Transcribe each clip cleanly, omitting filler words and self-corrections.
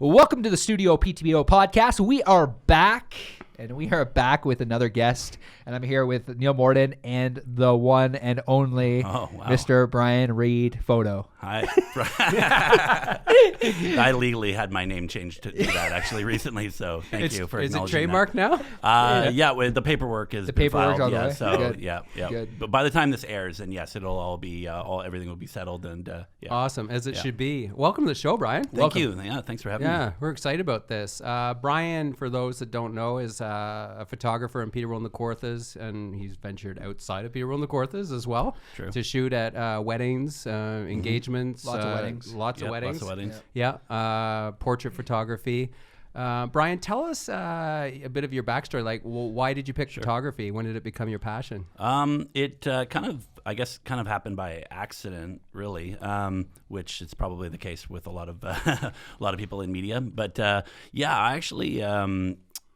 Welcome to the StudioPTBO podcast. We are back, and we are back with another guest. And I'm here with Neil Morden and the one and only Mr. Bryan Reid Photo. Hi. I legally had my name changed to that actually recently, so thank you for acknowledging. Is it trademarked now? Yeah, the paperwork is the paperwork all the way. So Good. yeah. Good. But by the time this airs, and yes, it'll all be everything will be settled and yeah. Awesome, as it should be. Welcome to the show, Bryan. Thank you. Yeah, thanks for having me. Yeah, we're excited about this. Bryan, for those that don't know, is a photographer in Peterborough and the Kawarthas, and he's ventured outside of Peterborough and the Kawarthas as well. True. To shoot at weddings, engagements, Lots of weddings. Lots of weddings. Lots of weddings. Yeah, portrait photography. Bryan, tell us a bit of your backstory. Like, why did you pick photography? When did it become your passion? It kind of happened by accident, really, which is probably the case with a lot of people in media. But yeah, I actually.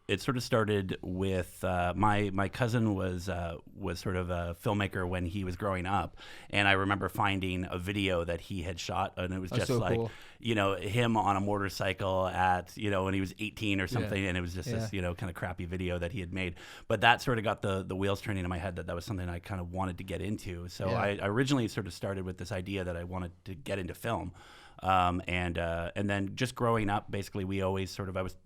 It sort of started with my cousin was sort of a filmmaker when he was growing up, and I remember finding a video that he had shot, and it was just so cool. Him on a motorcycle at when he was 18 or something, and it was just this kind of crappy video that he had made. But that sort of got the wheels turning in my head that was something I kind of wanted to get into. So I originally sort of started with this idea that I wanted to get into film. And then just growing up, basically, we always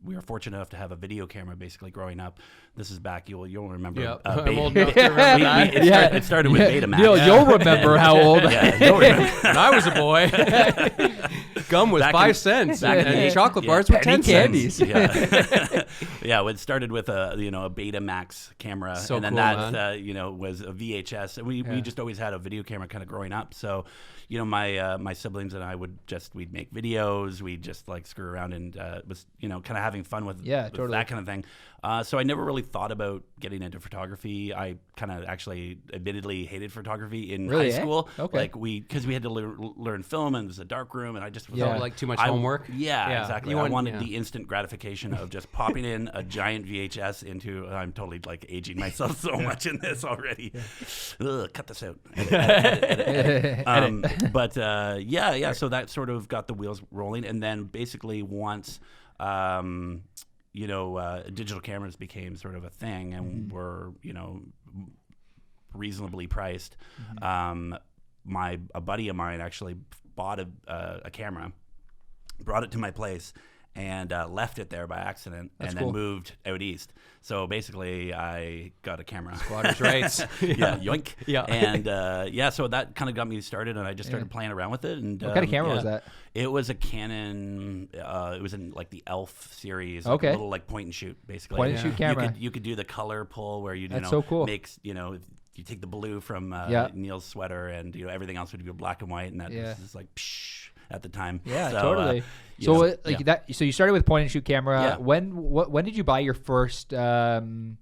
we were fortunate enough to have a video camera. Basically, growing up, this is back. You'll remember. Yeah, I'm old enough to remember that. It started with Betamax. Neil, you'll remember how old. You'll remember. When I was a boy, gum was 5 cents, and chocolate bars were 10 candies. Yeah, it started with a Betamax camera, and then cool, that was a VHS, and we just always had a video camera kind of growing up. So, my siblings and I we'd make videos, we'd just like screw around and was kind of having fun with that kind of thing. So I never really thought about getting into photography. I kind of actually admittedly hated photography in high school. Okay. Because we had to learn film, and it was a dark room, and I just felt like too much homework. Yeah, exactly. I wanted the instant gratification of just popping in a giant VHS into. I'm totally like aging myself so much in this already. Ugh, cut this out. Edit. But so that sort of got the wheels rolling, and then basically once digital cameras became sort of a thing and were reasonably priced. A buddy of mine actually bought a camera, brought it to my place, and left it there by accident. That's and cool. Then moved out east. So basically, I got a camera. Squatters' rights. Yoink. Yeah. And so that kind of got me started, and I just started playing around with it. And What kind of camera was that? It was a Canon. It was in like the ELF series. Okay. A little like point and shoot, basically. Point and shoot camera. You could do the color pull where you so cool. makes you take the blue from Neil's sweater, and everything else would be black and white, and that was just like psh at the time. Yeah, so, totally. So you started with point and shoot camera. Yeah. When did you buy your first DSLR?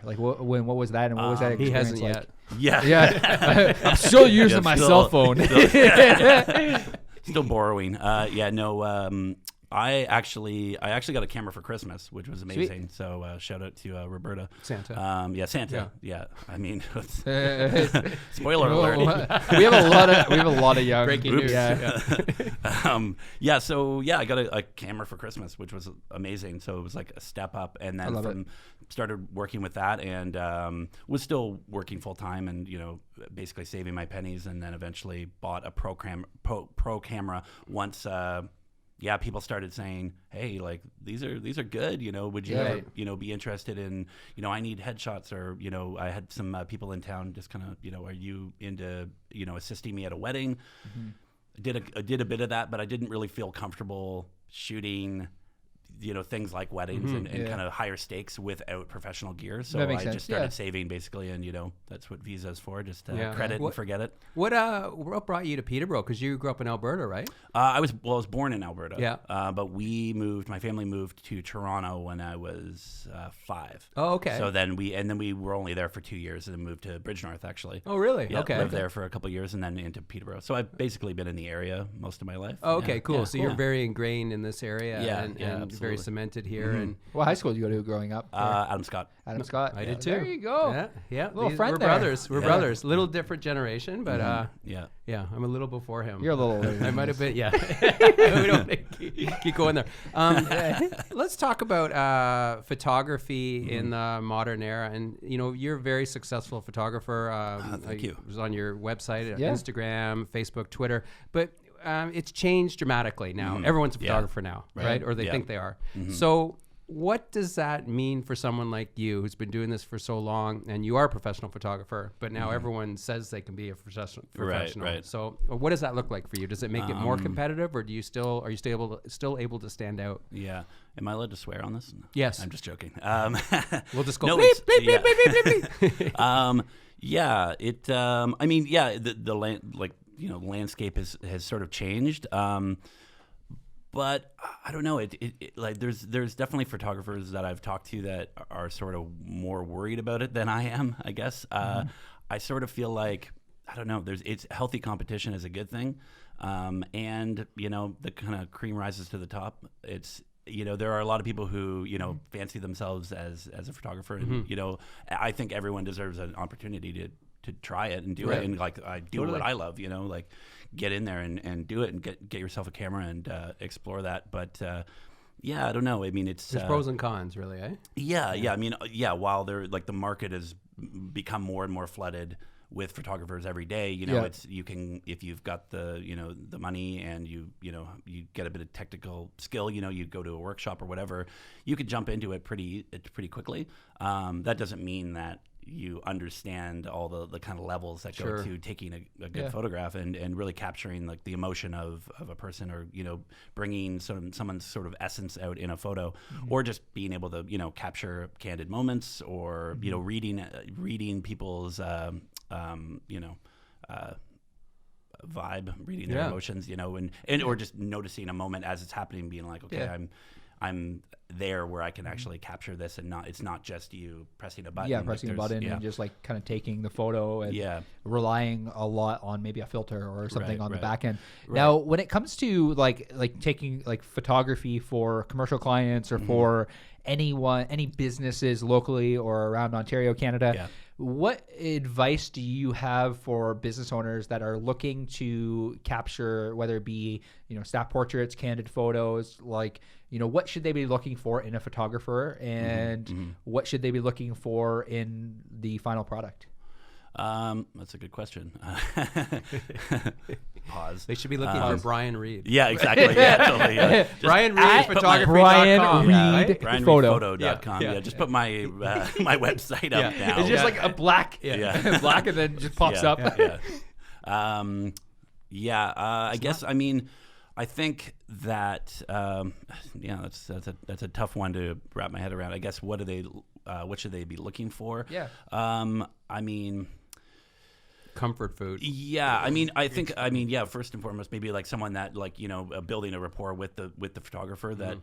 Like what was that, and what was that experience He hasn't like? yet. Yeah. I'm still using my cell phone. Still borrowing. I actually got a camera for Christmas, which was amazing. Sweet. So shout out to Roberta. Santa. Santa. Yeah. I mean, spoiler alert. We have a lot of young breaking news. Yeah. I got a camera for Christmas, which was amazing. So it was like a step up, and then started working with that, and was still working full time, and basically saving my pennies, and then eventually bought a pro camera once. People started saying, "Hey, like these are good. Would you ever, be interested in, I need headshots, or I had some people in town just kind of, are you into, assisting me at a wedding?" Mm-hmm. I did a bit of that, but I didn't really feel comfortable shooting, things like weddings and kind of higher stakes without professional gear. So I just started saving basically, and that's what Visa's for, just credit and forget it. What brought you to Peterborough? Because you grew up in Alberta, right? I was born in Alberta. Yeah. But my family moved to Toronto when I was 5. Oh, okay. So then we were only there for 2 years, and then moved to Bridgenorth actually. Oh, really? Yeah, okay. Lived there for a couple of years, and then into Peterborough. So I've basically been in the area most of my life. Oh, okay, cool. Yeah, so you're very ingrained in this area. Yeah, and very cemented here. And what high school did you go to growing up? Adam Scott. Adam Scott. I did too. There you go. Yeah. Little friend we're there. brothers. We're brothers. Little different generation, but Yeah. I'm a little before him. You're a little older. I might have been. Yeah. We don't keep going there. Let's talk about photography in the modern era. And you're a very successful photographer. Thank you. It was on your website, Yeah. Instagram, Facebook, Twitter, but it's changed dramatically now. Everyone's a photographer now, right? Or they think they are. So what does that mean for someone like you who's been doing this for so long, and you are a professional photographer, but now everyone says they can be a professional? Right. So what does that look like for you? Does it make it more competitive, or are you still able to stand out? Yeah. Am I allowed to swear on this? Yes. I'm just joking. We'll just go No, bleep, it's- bleep, yeah. bleep, bleep, bleep, bleep. The landscape has sort of changed. But I don't know. Like there's definitely photographers that I've talked to that are sort of more worried about it than I am, I guess. I sort of feel like, I don't know, it's healthy competition is a good thing. And the kind of cream rises to the top. It's, there are a lot of people who, fancy themselves as a photographer, and, I think everyone deserves an opportunity to try it and do it. And like, I do what I love, like get in there and do it and get yourself a camera and explore that. But I don't know. I mean, There's pros and cons, really, eh? Yeah. I mean, while the market has become more and more flooded with photographers every day, it's, you can, if you've got the money and you get a bit of technical skill, you go to a workshop or whatever, you could jump into it pretty quickly. That doesn't mean that you understand all the kind of levels that go to taking a good photograph and really capturing like the emotion of a person, or bringing someone's sort of essence out in a photo, or just being able to capture candid moments, or reading people's vibe, reading their emotions, and or just noticing a moment as it's happening, being like, okay, I'm there where I can actually capture this, and it's not just you pressing a button. Yeah, pressing a button and just like kind of taking the photo and relying a lot on maybe a filter or something on the back end. Now, when it comes to like taking like photography for commercial clients, or for any businesses locally or around Ontario, Canada, what advice do you have for business owners that are looking to capture, whether it be, staff portraits, candid photos, like, what should they be looking for in a photographer, and what should they be looking for in the final product? That's a good question. Pause. They should be looking for Bryan Reid. Yeah, exactly. Yeah, totally. Yeah. Bryan Reid photography.com. Bryan Reid BryanReidPhoto.com. Yeah, just put my my website up now. It's just like a black, black, and then just pops up. I guess. I mean, I think that that's a tough one to wrap my head around. I guess what should they be looking for? I mean, comfort food. Yeah, first and foremost, maybe like someone that building a rapport with the photographer, that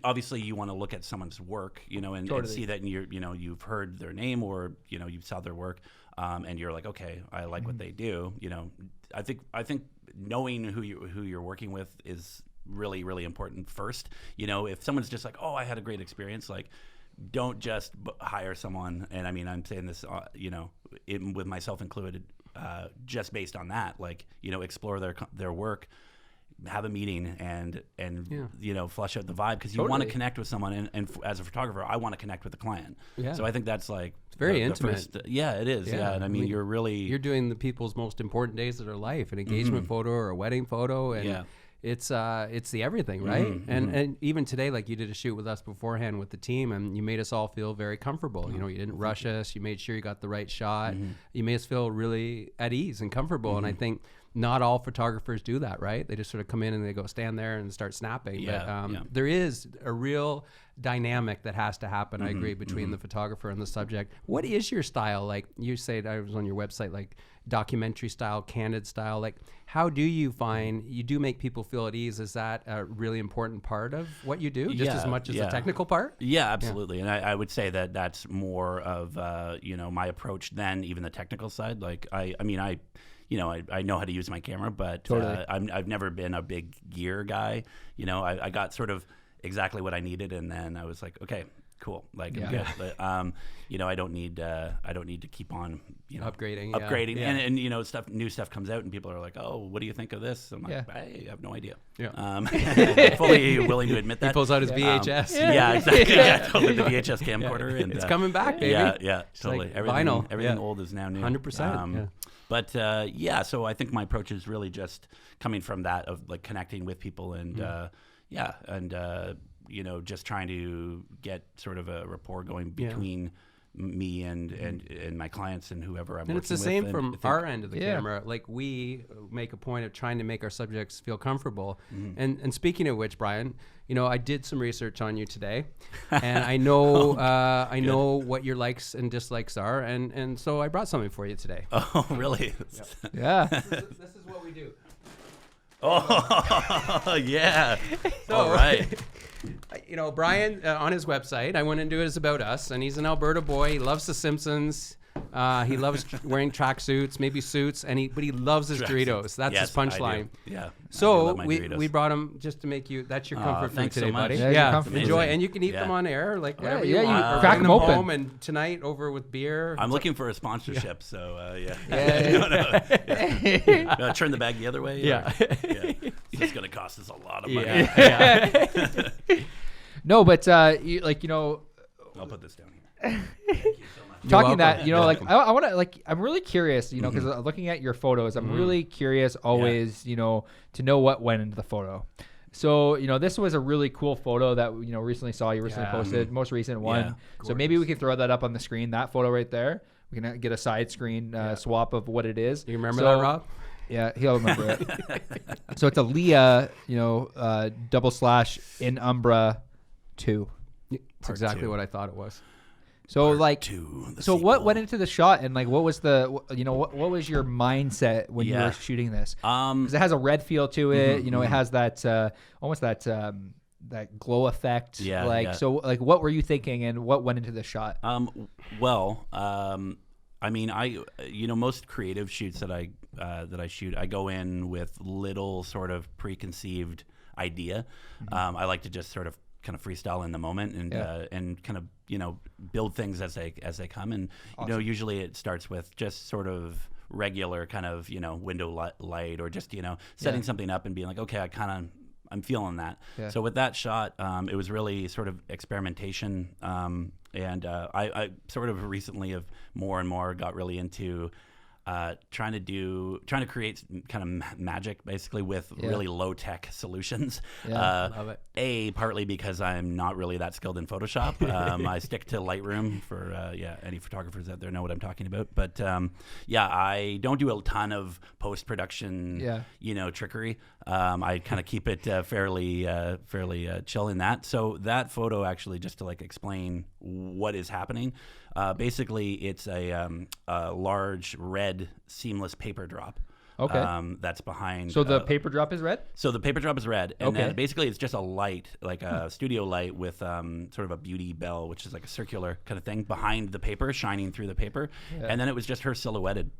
obviously you want to look at someone's work, and see that you've heard their name, or you saw their work, and you're like, okay, I like what they do. I think knowing who you're working with is really, really important first. If someone's just like, oh, I had a great experience, like, don't just hire someone, and I mean, I'm saying this, with myself included, just based on that. Like, explore their work, have a meeting, and flush out the vibe, because you want to connect with someone. And as a photographer, I want to connect with the client. Yeah. So I think that's like very intimate. It is. Yeah. And I mean, you're doing the people's most important days of their life, an engagement photo or a wedding photo, and it's the everything, right? And even today, like, you did a shoot with us beforehand with the team, and you made us all feel very comfortable. You didn't rush us. You made sure you got the right shot. You made us feel really at ease and comfortable. And I think not all photographers do that, right? They just sort of come in and they go stand there and start snapping. There is a real dynamic that has to happen, I agree, between the photographer and the subject. What is your style? Like, you said, I was on your website, like documentary style, candid style. Like, how do you find you do make people feel at ease? Is that a really important part of what you do, just as much as the technical part? Yeah, absolutely. And I would say that that's more of my approach than even the technical side. Like, I know how to use my camera, but I've never been a big gear guy. I got sort of exactly what I needed, and then I was like, okay, cool, like I'm good. But, I don't need to keep on, upgrading, and new stuff comes out, and people are like, oh, what do you think of this? I'm like, I have no idea. Fully willing to admit that. He pulls out his VHS. Exactly. Totally, the VHS camcorder, and it's coming back, baby. Yeah, totally. Like everything old is now new. 100%. But so I think my approach is really just coming from that of like connecting with people and just trying to get sort of a rapport going between me and my clients and whoever I'm working with. And it's the same from our end of the camera. Like, we make a point of trying to make our subjects feel comfortable. And speaking of which, Bryan, I did some research on you today, and I know know what your likes and dislikes are, and so I brought something for you today. Oh, really? Yeah. This is what we do. Oh, yeah. So, all right. Bryan, on his website, I went into His About Us, and he's an Alberta boy. He loves The Simpsons. He loves wearing tracksuits, maybe suits, but he loves his Doritos. That's his punchline. Yeah. So we brought him just to make you. That's your comfort food today, so buddy. Yeah, enjoy, and you can eat them on air, like whatever you want. You crack them open. Home and tonight over with beer. I'm looking for a sponsorship, so turn the bag the other way. This is going to cost us a lot of money. No, but I'll put this down here. Thank you so much. Talking that, I want to, I'm really curious, because looking at your photos, I'm really curious always, to know what went into the photo. So, this was a really cool photo that, recently posted, most recent one. Yeah, so maybe we could throw that up on the screen, that photo right there. We can get a side screen swap of what it is. You remember that, Rob? Yeah, he'll remember it. So it's a Leah, / in Umbra 2. It's exactly what I thought it was. So sequel. What went into the shot, and what was what was your mindset when you were shooting this? Because it has a red feel to it. It has that almost that glow effect. So what were you thinking, and what went into the shot? Most creative shoots that I shoot, I go in with little sort of preconceived idea. I like to just sort of kind of freestyle in the moment and kind of build things as they come, and usually it starts with just sort of regular kind of window light or just setting something up and being like, okay, I'm feeling that. So with that shot, it was really sort of experimentation, and I sort of recently have more and more got really into trying to create kind of magic basically with really low tech solutions. Love it. Partly because I'm not really that skilled in Photoshop. I stick to Lightroom for any photographers out there know what I'm talking about. But I don't do a ton of post production trickery. I kind of keep it fairly chill in that. So that photo actually, just to explain what is happening. Basically, it's a large red seamless paper drop. Okay. That's behind. So the paper drop is red? So the paper drop is red. And then basically it's just a light, like a studio light with sort of a beauty bell, which is like a circular kind of thing behind the paper, shining through the paper. Yeah. And then it was just her silhouetted,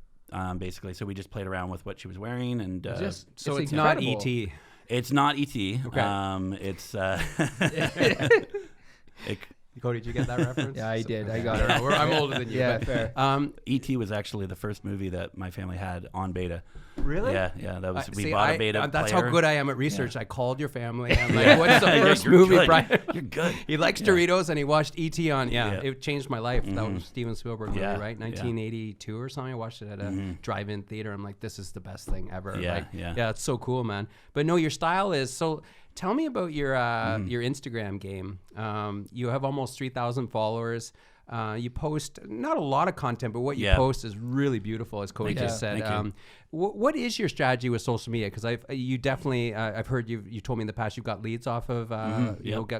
basically. So we just played around with what she was wearing. And so it's not E.T. It's not E.T. Okay. Cody, did you get that reference? Yeah, I did. I got it. I'm older than you. Yeah, fair. E.T. was actually the first movie that my family had on beta. Really? Yeah. That was we bought a beta. That's player. how good I am at research. I called your family. I'm like, "What's the first movie, good. Bryan?" You're good. He likes Doritos, and he watched E.T. on. It changed my life. That was Steven Spielberg movie, right? 1982 or something. I watched it at a drive-in theater. I'm like, this is the best thing ever. Yeah, it's so cool, man. But no, your style is so. Tell me about your Instagram game. You have almost 3,000 followers. You post not a lot of content, but what you post is really beautiful, as Cody just said. What is your strategy with social media? Because I've heard you told me in the past you've got leads off of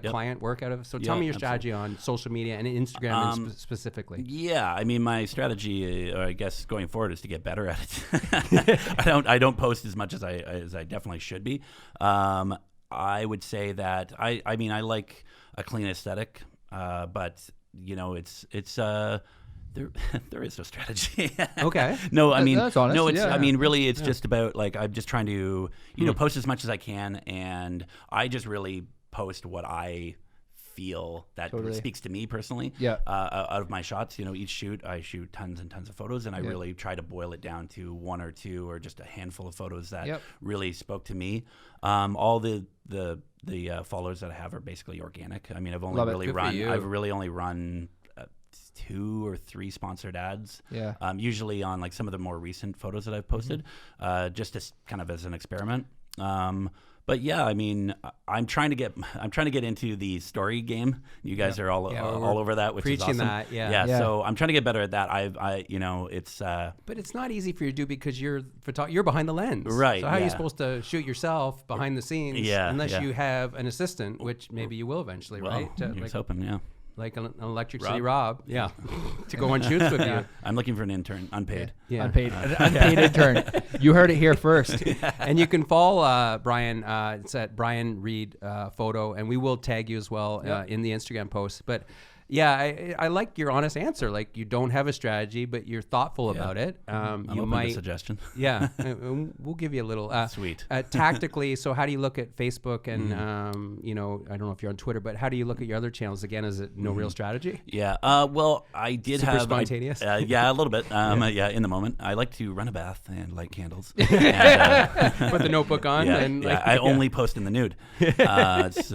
client work out of. So tell me your strategy on social media and Instagram specifically. Yeah, I mean my strategy, I guess going forward, is to get better at it. I don't post as much as I definitely should be. I would say that I like a clean aesthetic, but it's there is no strategy. Okay. No, I mean that's honest. No, it's I mean really it's just about I'm just trying to post as much as I can, and I just really post what I feel that speaks to me personally. Out of my shots, each shoot I shoot tons and tons of photos, and I really try to boil it down to one or two or just a handful of photos that really spoke to me. All the followers that I have are basically organic. I mean, I've really only run 2 or 3 sponsored ads. Usually on like some of the more recent photos that I've posted, just as kind of as an experiment. But yeah, I mean, I'm trying to get into the story game. You guys are all over that, which is awesome. That, So I'm trying to get better at that. It's. But it's not easy for you to do because you're behind the lens, right? So how are you supposed to shoot yourself behind the scenes? Unless you have an assistant, which maybe you will eventually, right? Here's hoping, like an Electric City Rob, to go on shoots with you. I'm looking for an intern, unpaid. Unpaid intern. You heard it here first. And you can follow Bryan. It's at Bryan Reid photo, and we will tag you as well in the Instagram post. But yeah, I like your honest answer. Like, you don't have a strategy, but you're thoughtful about it. I'm open to suggestion. Yeah, we'll give you a little sweet. Tactically. So how do you look at Facebook and I don't know if you're on Twitter, but how do you look at your other channels? Again, is it no real strategy? Yeah. Well, I did Super have spontaneous. Yeah, a little bit. In the moment, I like to run a bath and light candles. Put the notebook on. I only post in the nude. It's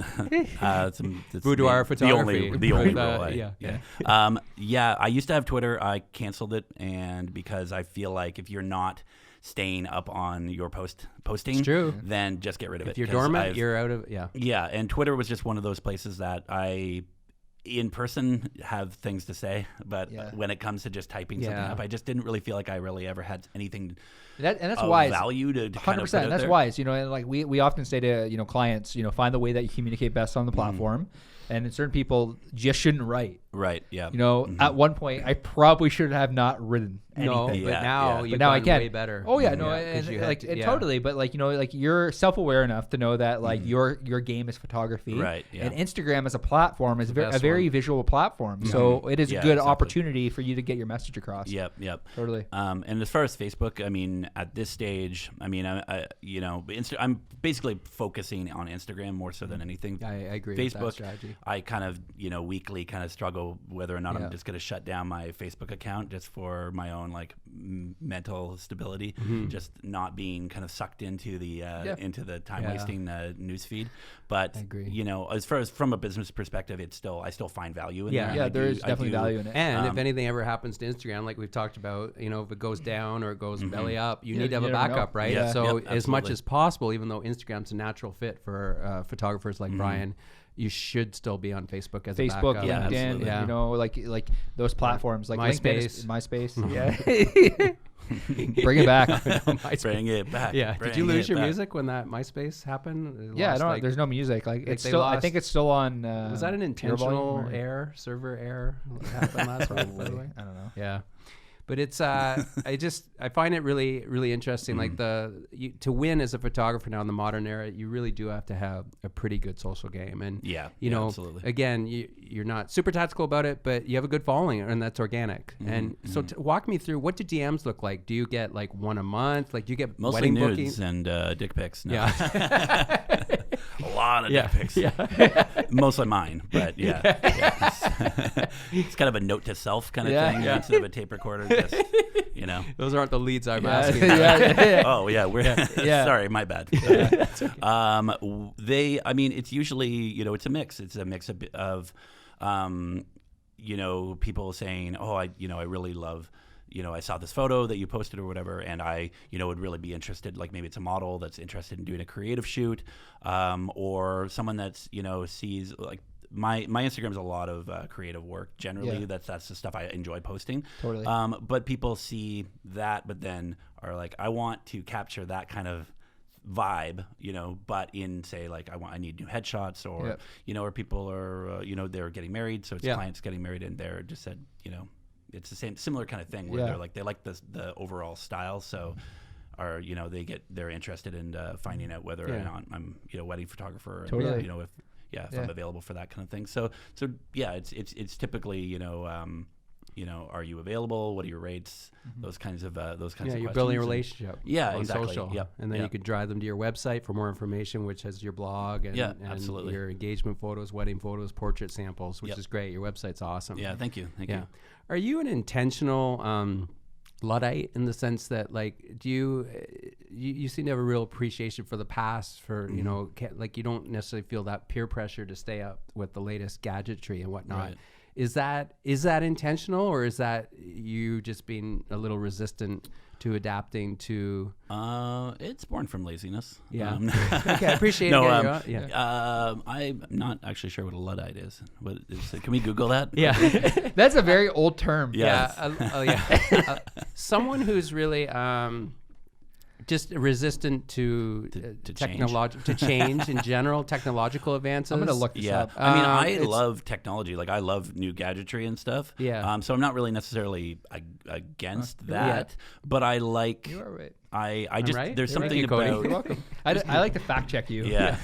boudoir photography. The only rule. I used to have Twitter. I canceled it, and because I feel like if you're not staying up on your posting, then just get rid of it. If you're dormant, you're out of and Twitter was just one of those places that I in person have things to say, but when it comes to just typing something up, I just didn't really feel like I really ever had anything that's wise. Value to 100%. Kind of put that's there. Wise. And like we often say to clients, find the way that you communicate best on the platform. And certain people just shouldn't write. Right. Yeah. At one point, I probably should have not written anything. But now I can. Way better. Oh yeah, totally. But you're self-aware enough to know that your game is photography. Right. Yeah. And Instagram as a platform is a very visual platform. So it is a good opportunity for you to get your message across. Yep. Totally. And as far as Facebook, I mean, at this stage, I mean, I'm basically focusing on Instagram more so than anything. I agree. Facebook, with that strategy. I kind of weekly kind of struggle whether or not I'm just going to shut down my Facebook account just for my own mental stability, just not being kind of sucked into the time wasting news feed. But as far as from a business perspective, I still find value in there. Yeah, there is definitely value in it. And if anything ever happens to Instagram, like we've talked about, if it goes down or it goes belly up, you need to have a backup, right? Yeah. So as much as possible, even though Instagram's a natural fit for photographers like Bryan, you should still be on Facebook as a backup. LinkedIn, like those platforms like MySpace. MySpace. Bring it back. Bring it back. Yeah. Did you lose your music when that MySpace happened? I don't. There's no music. It's still. I think it's still on. Was that an intentional server error? What happened last week? By the way, I don't know. Yeah. But it's I find it really, really interesting. Like to win as a photographer now in the modern era, you really do have to have a pretty good social game. And absolutely. Again, you're not super tactical about it, but you have a good following, and that's organic. And so walk me through, what do DMs look like? Do you get like one a month? Like, do you get mostly wedding nudes bookings? and dick pics? No. Yeah. A lot of dick pics. Yeah. Mostly mine, but it's kind of a note to self kind of thing instead of a tape recorder. Just, Those aren't the leads I'm asking. Oh yeah, sorry, my bad. It's usually it's a mix. It's a mix of people saying, oh, I really love. I saw this photo that you posted or whatever, and I, would really be interested. Like maybe it's a model that's interested in doing a creative shoot, or someone that's, sees like my Instagram is a lot of creative work. Generally, that's the stuff I enjoy posting. Totally. But people see that, but then are like, I want to capture that kind of vibe, but in say like I need new headshots, or or people are they're getting married, so it's clients getting married, and they're just said it's the similar kind of thing where they like the overall style, so they're interested in finding out whether or not I'm wedding photographer, totally. If I'm available for that kind of thing. So yeah, it's typically are you available? What are your rates? Those kinds of questions. You're building a relationship. Yeah, on exactly. social. Yep. And then you could drive them to your website for more information, which has your blog and, absolutely. your engagement photos, wedding photos, portrait samples, which is great. Your website's awesome. Yeah, thank you. Thank you. Are you an intentional Luddite in the sense that, like, do you seem to have a real appreciation for the past, for like, you don't necessarily feel that peer pressure to stay up with the latest gadgetry and whatnot. Right. Is that intentional, or is that you just being a little resistant to adapting to? It's born from laziness. Yeah. Okay, I appreciate it. I'm not actually sure what a Luddite is. What is it? Can we Google that? Yeah, that's a very old term. Yeah. Someone who's really just resistant to change in general, technological advances. I'm gonna look this up. I mean, I love technology. Like, I love new gadgetry and stuff. Yeah. So I'm not really necessarily against that, but I like. You are right. I just right? There's You're something right, Cody. about. You're welcome. I like to fact check you. Yeah.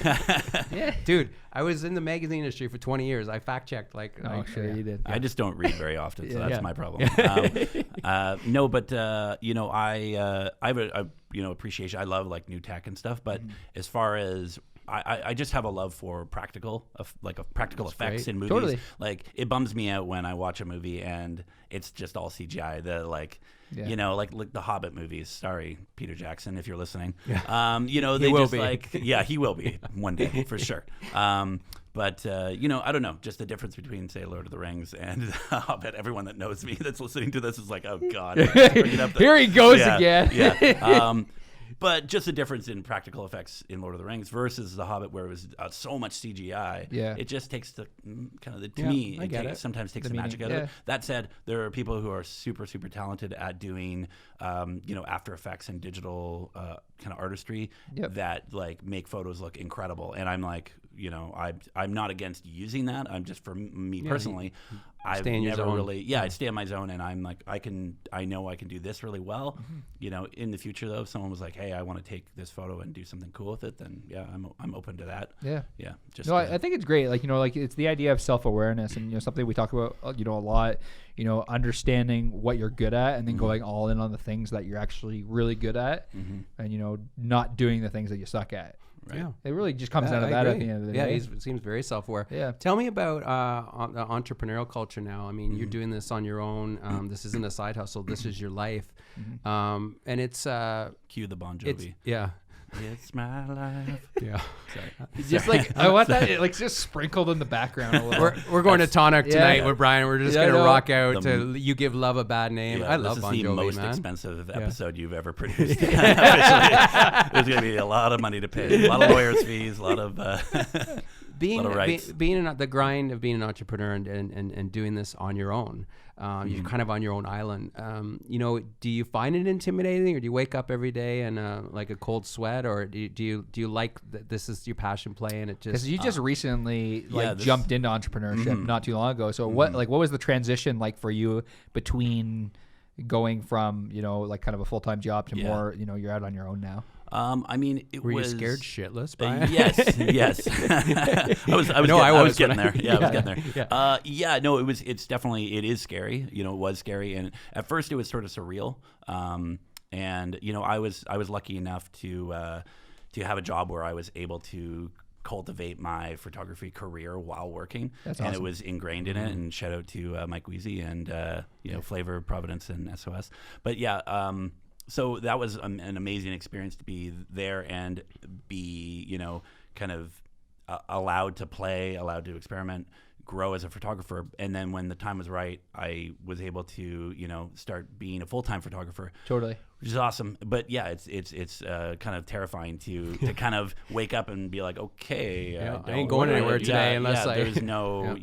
Yeah. Dude, I was in the magazine industry for 20 years. I fact checked You did. I just don't read very often, so that's my problem. No, but I have a appreciation. I love, like, new tech and stuff, but as far as I just have a love for practical effects great. in movies. Totally. Like, it bums me out when I watch a movie and it's just all CGI. Like the Hobbit movies. Sorry, Peter Jackson, if you're listening. Yeah. They will just be. he will be one day for sure. But I don't know, just the difference between, say, Lord of the Rings and Hobbit. Everyone that knows me that's listening to this is like, oh God, here he goes again. Yeah. But just the difference in practical effects in Lord of the Rings versus The Hobbit, where it was so much CGI. Yeah. It just takes sometimes takes the magic out of it. That said, there are people who are super, super talented at doing, After Effects and digital kind of artistry that, like, make photos look incredible. And I'm like, I'm not against using that. I'm just, for me personally, I've never really, I stay in my zone, and I'm like, I know I can do this really well. In the future, though, if someone was like, hey, I want to take this photo and do something cool with it, then I'm open to that. Yeah. Yeah. I think it's great. Like, like, it's the idea of self-awareness, and, something we talk about, a lot, understanding what you're good at, and then going all in on the things that you're actually really good at, and, not doing the things that you suck at. Right. Yeah. It really just comes out of that at the end of the day. Yeah, he seems very self-aware. Yeah. Tell me about the entrepreneurial culture now. I mean, you're doing this on your own. This isn't a side hustle. This is your life. And it's... Cue the Bon Jovi. It's my life. Yeah. Just like, I want that like just sprinkled in the background a little. We're going to Tonic tonight with Bryan. We're just going to rock out to You Give Love a Bad Name. Yeah, I love Bon Jovi, man. This is the most expensive episode you've ever produced. There's going to be a lot of money to pay. A lot of lawyers' fees, a lot of being the grind of being an entrepreneur and doing this on your own. You're kind of on your own island. Do you find it intimidating, or do you wake up every day and like a cold sweat, or do you like that this is your passion play and it just? Because you just recently jumped into entrepreneurship not too long ago. So what was the transition like for you between going from like kind of a full-time job to more you're out on your own now? I mean, were you scared shitless, Bryan? Yes. I was getting there. Yeah, I was getting there. No, it's definitely, it is scary. It was scary, and at first it was sort of surreal. And I was lucky enough to have a job where I was able to cultivate my photography career while working. That's and awesome. It was ingrained in it. And shout out to Mike Weezy and Flavor, Providence, and SOS. But so that was an amazing experience to be there and be, kind of allowed to play, allowed to experiment, grow as a photographer. And then when the time was right, I was able to, start being a full-time photographer. Totally. Which is awesome. But yeah, it's kind of terrifying to kind of wake up and be like, okay, I ain't going anywhere today unless there's no,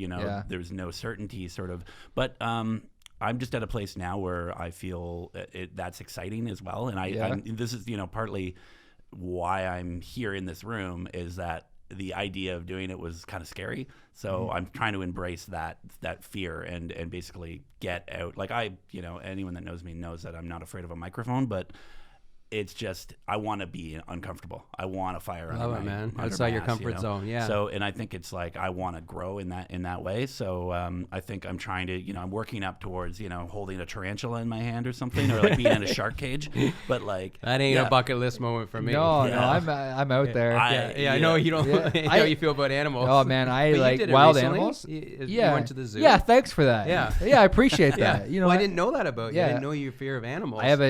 there's no certainty sort of. But I'm just at a place now where I feel that's exciting as well. And this is, partly why I'm here in this room, is that the idea of doing it was kind of scary. So I'm trying to embrace that fear and basically get out. Like anyone that knows me knows that I'm not afraid of a microphone, but it's just I want to be uncomfortable. I want to fire Love it, man. Outside your comfort zone. Yeah. So, and I think it's like I want to grow in that way. So I think I'm trying to, I'm working up towards, holding a tarantula in my hand or something, or like being in a shark cage. But like that ain't a bucket list moment for me. No, I'm out there. I know you don't. How you feel about animals? Oh man, I like wild animals. You went to the zoo. Yeah, thanks for that. Yeah, I appreciate that. Well, I didn't know that about you. I didn't know your fear of animals. I have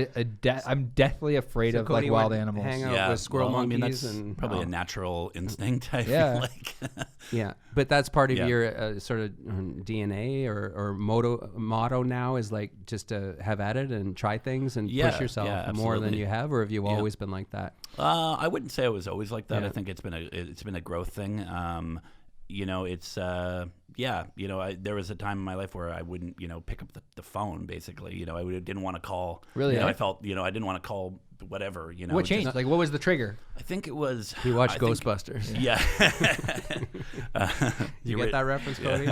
I'm deathly afraid of like wild animals. Hang out with squirrel monkeys, that's and probably a natural instinct. I feel like. Yeah, but that's part of your sort of DNA or motto now is like just to have at it and try things and push yourself more than you have, or have you always been like that? I wouldn't say I was always like that. I think it's been a growth thing. It's there was a time in my life where I wouldn't pick up the phone basically. I didn't want to call. Really? I felt I didn't want to call whatever. What changed? Like what was the trigger? I think it was he watched Ghostbusters. Yeah. You get that reference, Cody?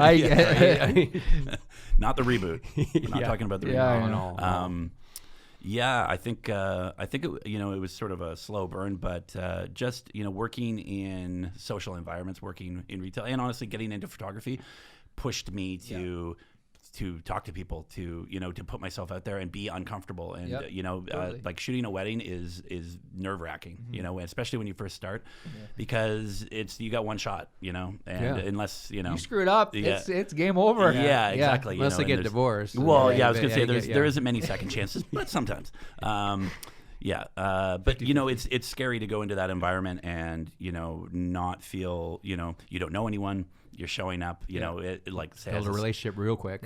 Not the reboot. We're not talking about the reboot. No. I think it was sort of a slow burn, but just working in social environments, working in retail, and honestly getting into photography pushed me to talk to people, to put myself out there and be uncomfortable, and totally. Like shooting a wedding is nerve-wracking, especially when you first start, because you got one shot, and unless you screw it up, it's game over. Yeah, exactly. Unless they get divorced. Well, I was gonna say there isn't many second chances, but sometimes. But it's scary to go into that environment and not feel you don't know anyone. You're showing up, like say build a relationship real quick.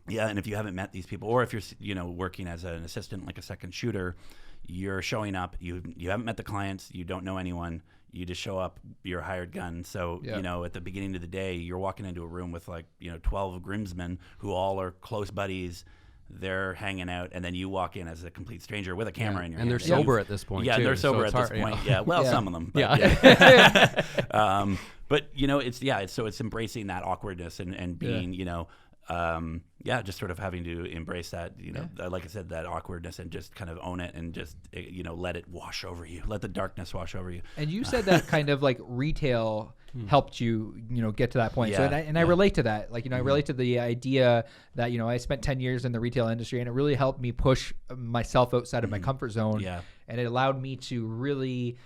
Yeah, and if you haven't met these people, or if you're working as an assistant, like a second shooter, you're showing up. You haven't met the clients. You don't know anyone. You just show up. You're a hired gun. So at the beginning of the day, you're walking into a room with 12 groomsmen who all are close buddies. They're hanging out, and then you walk in as a complete stranger with a camera in your hand. And they're sober at this point. Yeah, too, they're sober at this point. Yeah, well, some of them. But, but it's embracing that awkwardness and being just sort of having to embrace that like I said, that awkwardness, and just kind of own it, and just let it wash over you, let the darkness wash over you. And you said that kind of like retail helped you get to that point. So I relate to that. Like I relate to the idea that I spent 10 years in the retail industry, and it really helped me push myself outside of my comfort zone. And it allowed me to really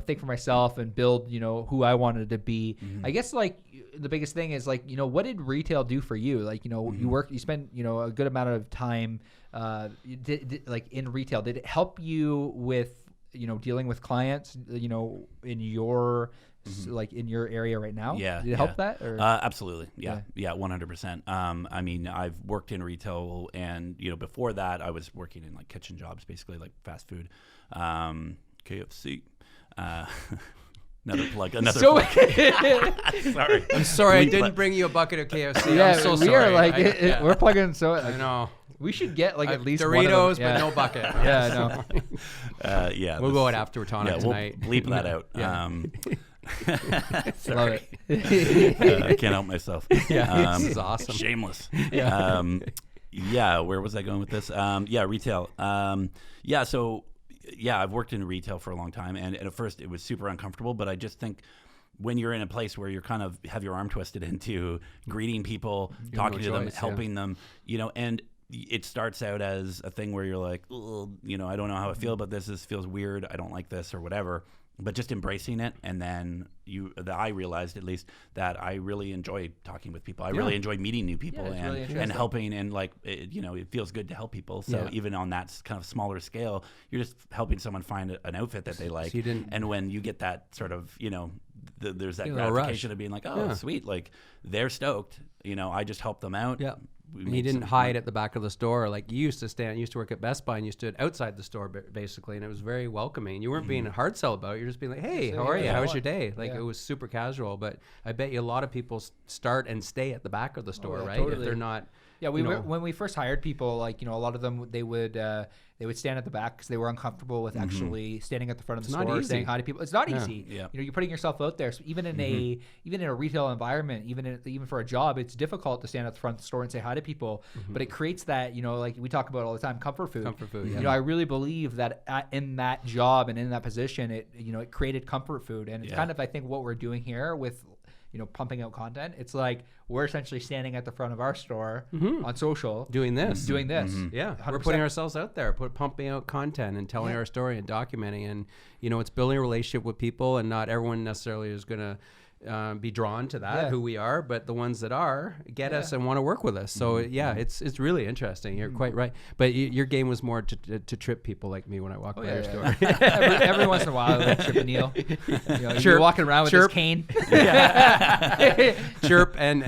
think for myself and build who I wanted to be. I guess like the biggest thing is like what did retail do for you? Like you spent a good amount of time like in retail. Did it help you with dealing with clients in your like in your area right now? Did it help that? Or? Absolutely. Yeah, 100%. I mean, I've worked in retail, and before that I was working in like kitchen jobs, basically like fast food, KFC. Another plug. Sorry. I'm sorry I didn't bring you a bucket of KFC. I'm so sorry. We are like we're plugging so. I know. We should get like at least Doritos, one of them. but no bucket. We'll go it after tonight. We'll bleep that out. Love it. I can't help myself. This is awesome. Shameless. Where was I going with this? Retail. I've worked in retail for a long time, and at first it was super uncomfortable, but I just think when you're in a place where you're kind of have your arm twisted into greeting people, talking to them, helping them, and it starts out as a thing where you're like, I don't know how I feel about this. This feels weird. I don't like this or whatever. But just embracing it, and then I realized at least that I really enjoy talking with people. I really enjoy meeting new people and helping, and like it feels good to help people. So even on that kind of smaller scale, you're just helping someone find an outfit that they like. So and when you get that sort of there's that gratification of being like, sweet, like they're stoked. I just helped them out. Yeah. You didn't hide at the back of the store like you used to work at Best Buy, and you stood outside the store basically, and it was very welcoming. You weren't being a hard sell about it. You're just being like, hey, how are you? How was your day? Like it was super casual, but I bet you a lot of people start and stay at the back of the store, right? Totally. If they're not Yeah, when we first hired people, like, a lot of them, they would stand at the back because they were uncomfortable with actually standing at the front of the store saying hi to people. It's not easy. Yeah. You're putting yourself out there. So even in a retail environment, even for a job, it's difficult to stand at the front of the store and say hi to people. But it creates that, like we talk about all the time, comfort food. Comfort food. Yeah. I really believe that in that job and in that position, it created comfort food, and it's kind of, I think, what we're doing here with pumping out content. It's like we're essentially standing at the front of our store on social doing this. Yeah, 100%. We're putting ourselves out there, pumping out content and telling our story and documenting, and it's building a relationship with people, and not everyone necessarily is going to be drawn to that, who we are, but the ones that are get us and want to work with us. So it's really interesting. You're quite right. But your game was more to trip people like me when I walk by your store. Every once in a while, like Chip and Neil. You're walking around with this cane. Chirp and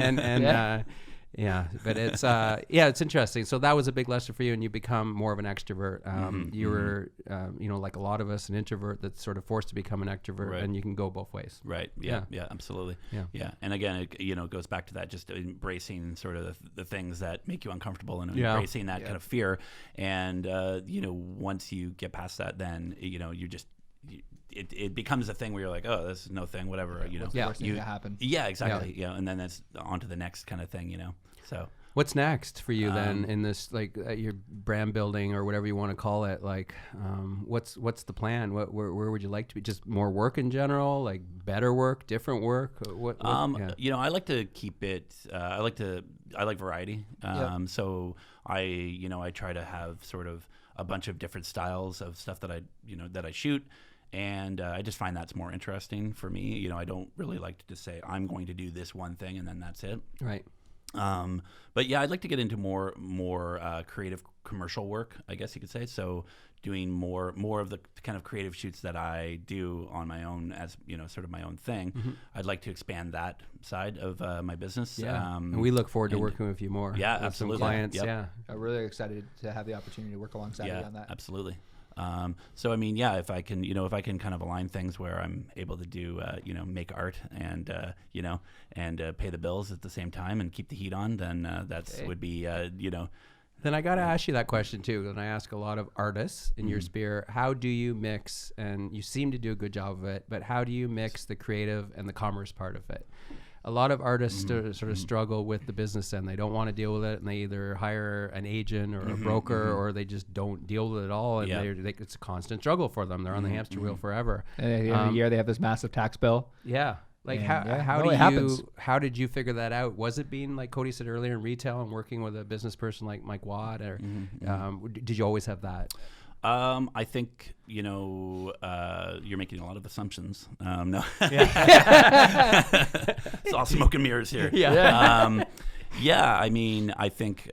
but it's interesting. So that was a big lesson for you, and you become more of an extrovert. You were, like a lot of us, an introvert that's sort of forced to become an extrovert, and you can go both ways. Right. Yeah. Absolutely. Yeah. And again, it goes back to that, just embracing sort of the things that make you uncomfortable and embracing that kind of fear. And once you get past that, then you just. It becomes a thing where you're like, oh, this is no thing, whatever. What's the worst thing that happen? Yeah, exactly. Yeah, and then that's on to the next kind of thing. So what's next for you then in this, like, your brand building or whatever you want to call it? Like, what's the plan? Where would you like to be? Just more work in general, like better work, different work? I like to keep it. I like variety. So I try to have sort of a bunch of different styles of stuff that I shoot. And I just find that's more interesting for me. I don't really like to just say I'm going to do this one thing and then that's it. Right. But yeah, I'd like to get into more creative commercial work, I guess you could say. So doing more of the kind of creative shoots that I do on my own as, sort of my own thing. I'd like to expand that side of my business. Yeah. And we look forward to working with you more. Yeah, absolutely. Some clients. Yep. Yeah. I'm really excited to have the opportunity to work alongside you on that. Absolutely. So I mean, if I can kind of align things where I'm able to do, make art and pay the bills at the same time and keep the heat on, then would be, Then I got to ask you that question too. And I ask a lot of artists in your sphere, how do you mix, and you seem to do a good job of it, but how do you mix the creative and the commerce part of it? A lot of artists sort of struggle with the business end. They don't want to deal with it, and they either hire an agent or a broker, or they just don't deal with it at all. And it's a constant struggle for them. They're on the hamster wheel forever. And at the end of the year, they have this massive tax bill. Yeah. Like how did you figure that out? Was it being, like Cody said earlier, in retail and working with a business person like Mike Watt, or did you always have that? I think, you're making a lot of assumptions. No. It's all smoke and mirrors here. Yeah. I mean, I think,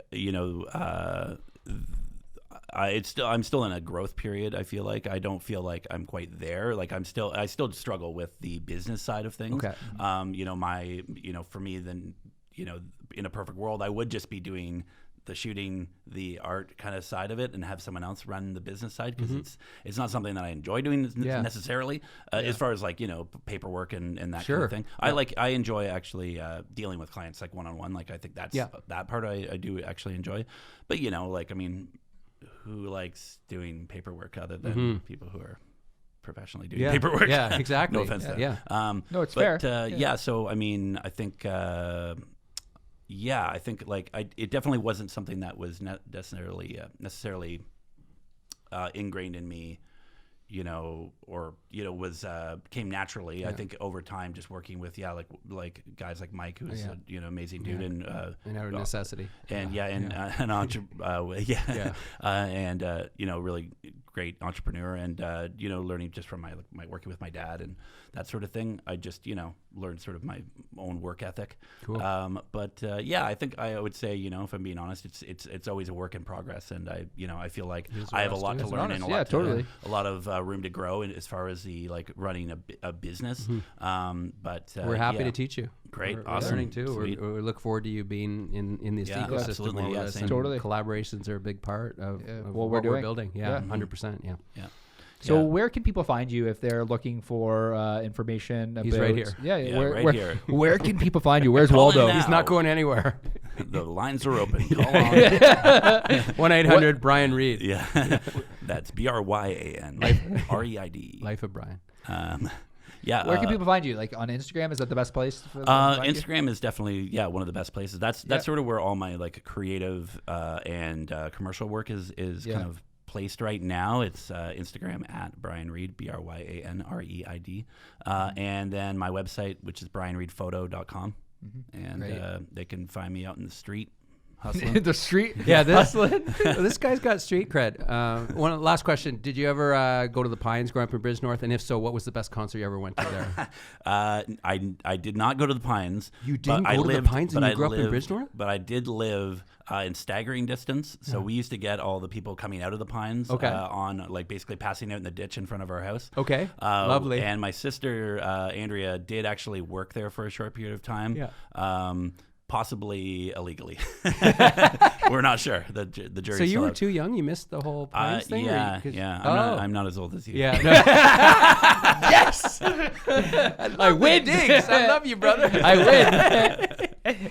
I'm still in a growth period. I feel like I don't feel like I'm quite there. Like I still struggle with the business side of things. Okay. For me, then, in a perfect world, I would just be doing the shooting, the art kind of side of it, and have someone else run the business side, because it's not something that I enjoy doing necessarily, as far as like paperwork and that kind of thing. I enjoy actually dealing with clients like one-on-one. Like I think that's that part I do actually enjoy. But who likes doing paperwork other than people who are professionally doing paperwork? Yeah, exactly. No offense to that. Yeah. No, it's fair. So I mean, I think. I think it definitely wasn't something that was necessarily ingrained in me, was came naturally. I think over time, just working with like guys like Mike, who's an amazing dude, and out of necessity, and an entrepreneur, and really great entrepreneur, and learning just from my working with my dad and that sort of thing. I just learned sort of my own work ethic. Cool. I think I would say if I'm being honest, it's always a work in progress, and I feel like I have a lot to learn and a lot of room to grow as far as the running a business. But we're happy to teach you. Great, we're awesome, learning too. We look forward to you being in this ecosystem. Absolutely, with us. And collaborations are a big part of what we're building. 100%. Yeah. So where can people find you if they're looking for information about... He's right here. Where can people find you? Where's Waldo? He's not going anywhere. The lines are open. Call on. 1-800-BRYAN Reid. Yeah. That's BRYAN. REID. Life of Bryan. Yeah. Where can people find you? Like on Instagram? Is that the best place? For them to find you? Instagram is definitely one of the best places. That's sort of where all my like creative and commercial work is kind of placed right now. It's Instagram at Bryan Reid, BRYANREID, and then my website, which is bryanreidphoto.com, and they can find me out in the street. Hustling. The street? Yeah, this guy's got street cred. Last question. Did you ever go to the Pines growing up in Bridgenorth? And if so, what was the best concert you ever went to there? I did not go to the Pines. You didn't go to the Pines and you grew up in Bridgenorth? But I did live in staggering distance. So we used to get all the people coming out of the Pines on like basically passing out in the ditch in front of our house. Okay, lovely. And my sister, Andrea, did actually work there for a short period of time. Yeah. Possibly illegally. We're not sure. The jury's So you were out. too young? You missed the whole Pines thing? Yeah. I'm not as old as you. Yeah. No. Yes! I win. Diggs. I love you, brother. I win.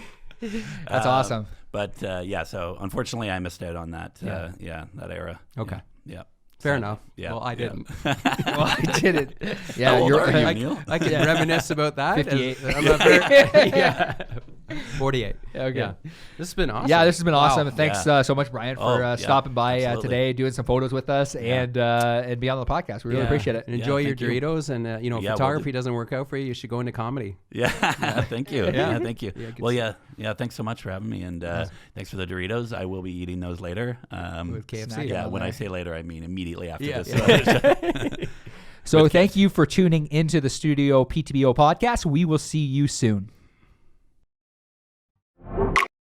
That's awesome. But so unfortunately I missed out on that. That era. Okay. Yeah. Fair enough. Yeah. Well, I didn't. Well, I did it. Yeah, How old you're are you, right. Neil? I can reminisce about that. 58. I'm not very, 48. Okay. Yeah. This has been awesome. Yeah, this has been awesome. Wow. Thanks so much, Bryan, for stopping by today, doing some photos with us, and be on the podcast. We really appreciate it. And enjoy your thank you. Doritos. And, photography doesn't work out for you. You should go into comedy. Yeah. Thank you. Yeah. Thank you. Yeah, Thanks so much for having me. And thanks for the Doritos. I will be eating those later. With KFC. Snack Yeah, when I say later, I mean immediately after this. So thank you for tuning into the Studio PTBO podcast. We will see you soon.